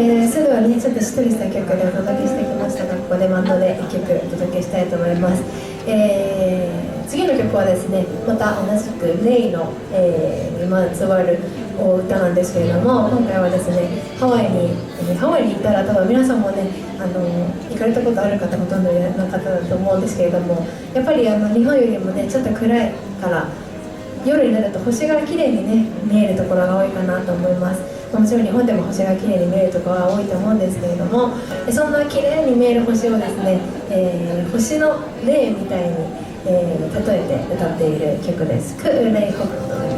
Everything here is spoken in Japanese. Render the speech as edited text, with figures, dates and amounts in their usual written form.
それではね、ちょっとしっとりした曲でお届けしてきましたが、ここでバンドで1曲お届けしたいと思います。次の曲はですね、また同じくレイの、まつわるお歌なんですけれども、今回はですね、ハワイに行ったら多分皆さんもね、行かれたことある方ほとんどの方だと思うんですけれども、やっぱり日本よりもねちょっと暗いから夜になると星が綺麗にね見えるところが多いかなと思います。もちろん日本でも星が綺麗に見えるところが多いと思うんですけれども、そんな綺麗に見える星をですね、星の霊みたいに、例えて歌っている曲です。クーレイホットです。